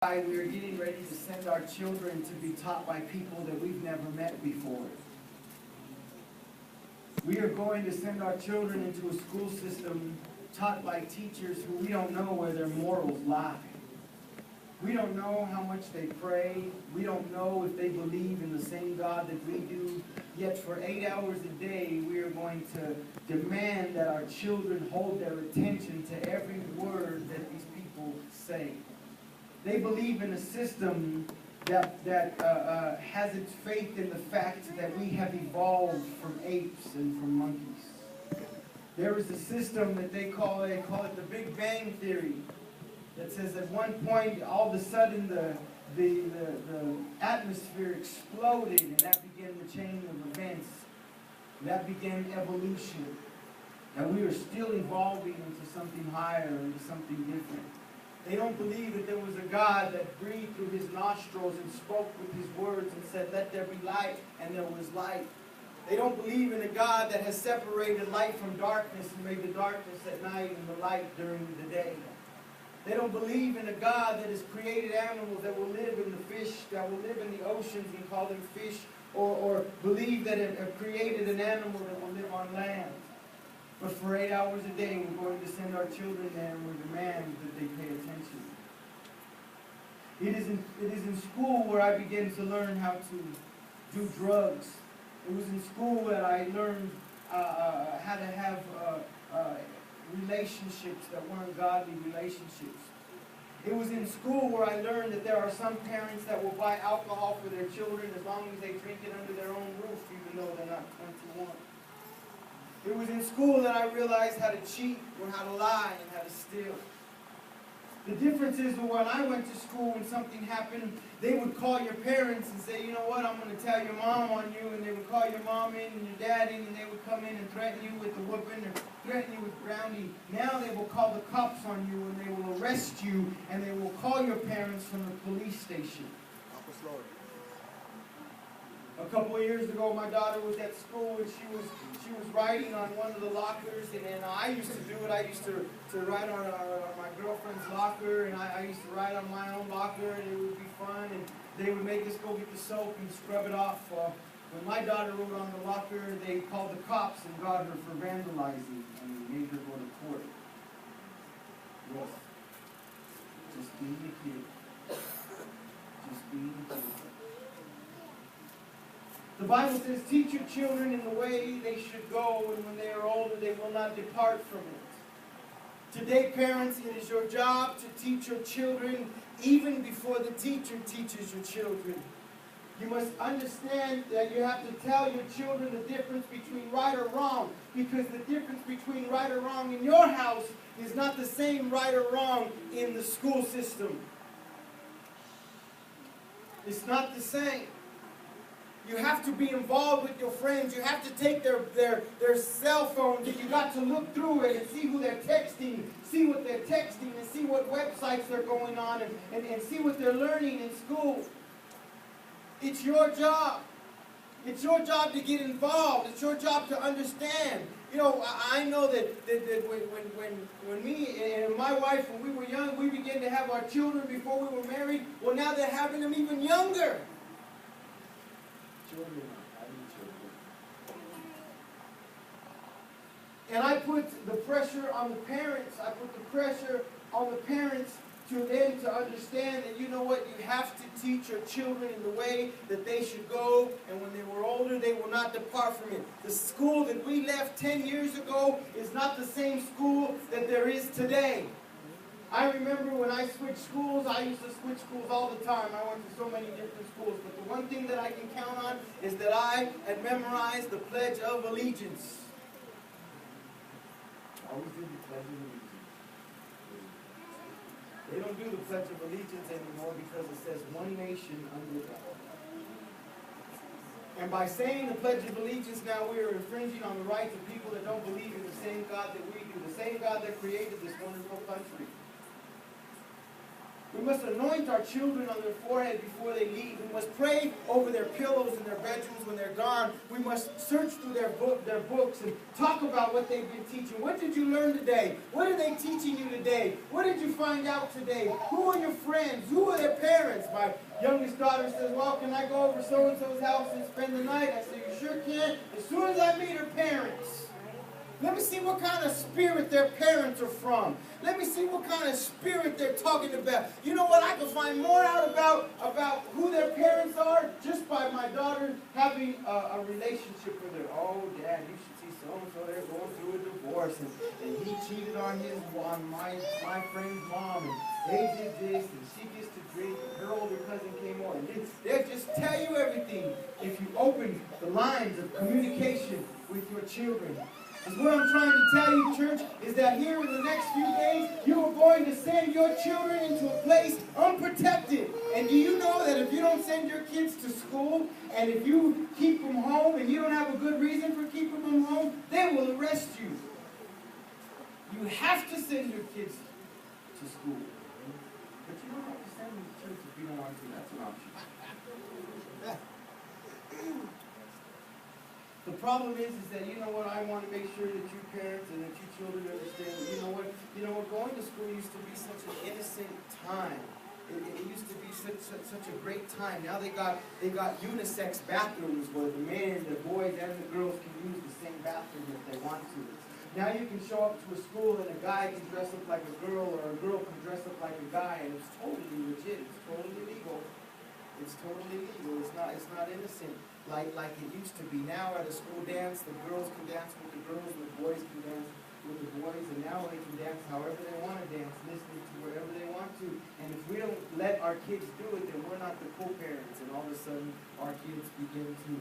We are getting ready to send our children to be taught by people that we've never met before. We are going to send our children into a school system taught by teachers who we don't know where their morals lie. We don't know how much they pray. We don't know if they believe in the same God that we do. Yet for 8 hours a day, we are going to demand that our children hold their attention to every word that these people say. They believe in a system that has its faith in the fact that we have evolved from apes and from monkeys. There is a system that they call it the Big Bang Theory, that says at one point, all of a sudden, the atmosphere exploded, and that began the chain of events. That began evolution. And we are still evolving into something higher, into something different. They don't believe that there was a God that breathed through his nostrils and spoke with his words and said, "Let there be light," and there was light. They don't believe in a God that has separated light from darkness and made the darkness at night and the light during the day. They don't believe in a God that has created animals that will live in the fish, that will live in the oceans and call them fish, or believe that it created an animal that will live on land. But for 8 hours a day, we're going to send our children there, and we demand that they pay attention. It is in school where I began to learn how to do drugs. It was in school that I learned how to have relationships that weren't godly relationships. It was in school where I learned that there are some parents that will buy alcohol for their children as long as they drink it under their own roof, even though they're not 21. It was in school that I realized how to cheat, or how to lie, and how to steal. The difference is that when I went to school, when something happened, they would call your parents and say, "You know what, I'm going to tell your mom on you," and they would call your mom in and your dad in, and they would come in and threaten you with the whooping or threaten you with grounding. Now they will call the cops on you, and they will arrest you, and they will call your parents from the police station. A couple of years ago, my daughter was at school, and she was writing on one of the lockers, and I used to do it. I used to write on my girlfriend's locker, and I used to write on my own locker, and it would be fun, and they would make us go get the soap and scrub it off. When my daughter wrote on the locker, they called the cops and got her for vandalizing and made her go to court. Yes. Just being a kid. Just being a kid. The Bible says, "Teach your children in the way they should go, and when they are older, they will not depart from it." Today, parents, it is your job to teach your children even before the teacher teaches your children. You must understand that you have to tell your children the difference between right or wrong, because the difference between right or wrong in your house is not the same right or wrong in the school system. It's not the same. You have to be involved with your friends. You have to take their cell phones, and you got to look through it and see who they're texting, see what they're texting, and see what websites they're going on, and see what they're learning in school. It's your job. It's your job to get involved. It's your job to understand. You know, I know that when me and my wife, when we were young, we began to have our children before we were married. Well, now they're having them even younger. And I put the pressure on the parents. I put the pressure on the parents to them to understand that, you know what, you have to teach your children in the way that they should go, and when they were older, they will not depart from it. The school that we left 10 years ago is not the same school that there is today. I remember when I switched schools, I used to switch schools all the time. I went to so many different schools. But the one thing that I can count on is that I had memorized the Pledge of Allegiance. I always did the Pledge of Allegiance. They don't do the Pledge of Allegiance anymore because it says one nation under God. And by saying the Pledge of Allegiance now, we are infringing on the rights of people that don't believe in the same God that we do, the same God that created this wonderful country. We must anoint our children on their forehead before they leave. We must pray over their pillows in their bedrooms when they're gone. We must search through their books and talk about what they've been teaching. What did you learn today? What are they teaching you today? What did you find out today? Who are your friends? Who are their parents? My youngest daughter says, well, can I go over so-and-so's house and spend the night? I say, you sure can, as soon as I meet her parents. Let me see what kind of spirit their parents are from. Let me see what kind of spirit they're talking about. You know what? I can find more out about who their parents are just by my daughter having a relationship with her. Oh, Dad, you should see so-and-so. They're going through a divorce, and he cheated on my friend's mom, and they did this, and she gets to drink, and her older cousin came over. And they'll just tell you everything if you open the lines of communication with your children. Because what I'm trying to tell you, church, is that here in the next few days, you are going to send your children into a place unprotected. And do you know that if you don't send your kids to school, and if you keep them home, and you don't have a good reason for keeping them home, they will arrest you. You have to send your kids to school. But you don't have to send them to church if you don't want to. That's an option. The problem is that, you know what, I want to make sure that you parents and that you children understand, you know what, going to school used to be such an innocent time. It used to be such a great time. Now they got unisex bathrooms where the men, the boys, and the girls can use the same bathroom if they want to. Now you can show up to a school and a guy can dress up like a girl, or a girl can dress up like a guy, and it's totally legit. It's totally legal. It's totally legal. It's not innocent like it used to be. Now at a school dance, the girls can dance with the girls, and the boys can dance with the boys, and now they can dance however they want to dance, listening to whatever they want to. And if we don't let our kids do it, then we're not the co-parents, and all of a sudden our kids begin to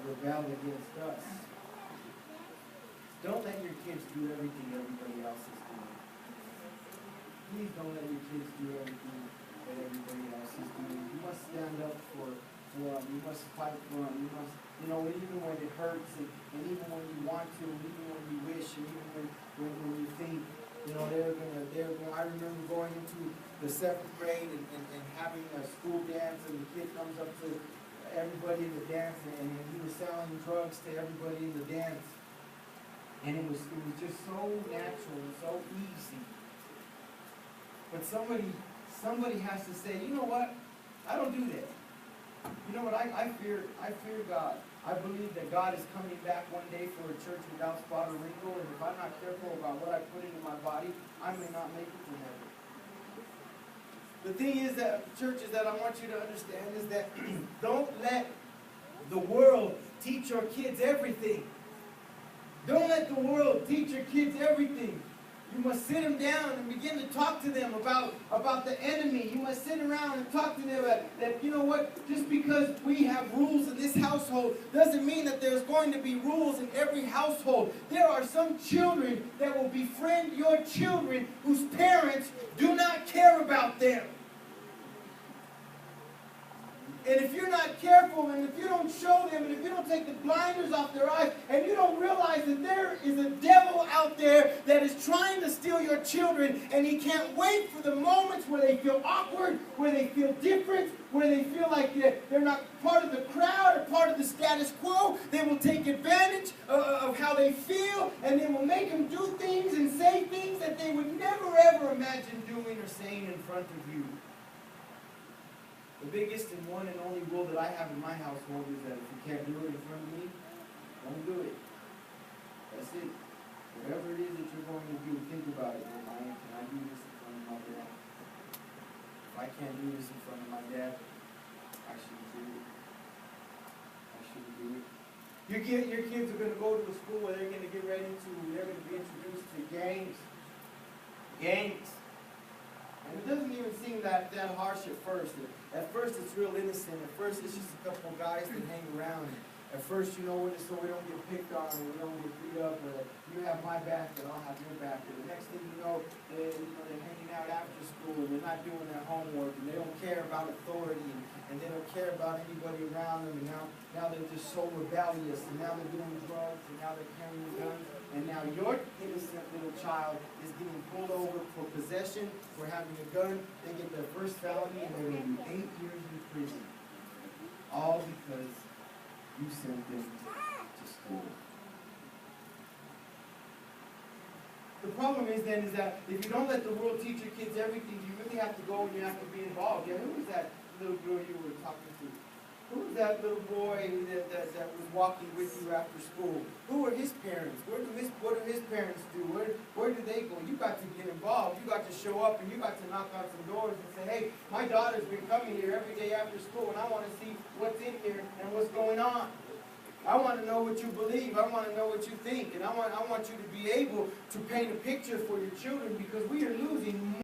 rebel against us. Don't let your kids do everything everybody else is doing. Please don't let your kids do everything that everybody else is doing. You must stand up for them. You must fight for them. You must, even when it hurts, and even when you want to, and even when you wish, and even when you think, they're gonna. I remember going into the 7th grade and having a school dance, and the kid comes up to everybody in the dance, and he was selling drugs to everybody in the dance. And it was just so natural and so easy. But somebody has to say, you know what? I don't do that. You know what? I fear God. I believe that God is coming back one day for a church without spot or wrinkle, and if I'm not careful about what I put into my body, I may not make it to heaven. The thing is that, churches, that I want you to understand is that don't let the world teach your kids everything. Don't let the world teach your kids everything. You must sit them down and begin to talk to them about the enemy. You must sit around and talk to them that, you know what, just because we have rules in this household doesn't mean that there's going to be rules in every household. There are some children that will befriend your children whose parents do not care about them. And if you're not careful, and if you don't show them, and if you don't take the blinders off their eyes, and you don't realize that there is a devil out there that is trying to steal your children, and he can't wait for the moments where they feel awkward, where they feel different, where they feel like they're not part of the crowd or part of the status quo. They will take advantage of how they feel, and they will make them do things and say things that they would never ever imagine doing or saying in front of you. The biggest and one and only rule that I have in my household is that if you can't do it in front of me, don't do it. That's it. Whatever it is that you're going to do, think about it. Can I do this in front of my dad? If I can't do this in front of my dad, I shouldn't do it. I shouldn't do it. Your kids are going to go to a school where they're going to they're going to be introduced to gangs. Gangs. And it doesn't even seem that harsh at first. At first it's real innocent. At first it's just a couple of guys that hang around. At first, so we don't get picked on, and we don't get beat up, or you have my back and I'll have your back. And the next thing you know, they're hanging out after school, and they're not doing their homework, and they don't care about authority, and they don't care about anybody around them, and now they're just so rebellious, and now they're doing drugs, and now they're carrying guns, and now your innocent little child is getting pulled over for possession, for having a gun. They get their first felony, and they're going to do 8 years in prison. All because you sent them to school. The problem is then is that if you don't let the world teach your kids everything, you really have to go and you have to be involved. Yeah, who was that little girl you were talking to? Who was that little boy that was walking with you after school? Who are his parents? What do his parents do? Where do they go? You got to get involved. You got to show up and you got to knock on some doors and say, hey, my daughter's been coming here every day after school and I want to see what's in here and what's going on. I want to know what you believe. I want to know what you think. And I want you to be able to paint a picture for your children because we are losing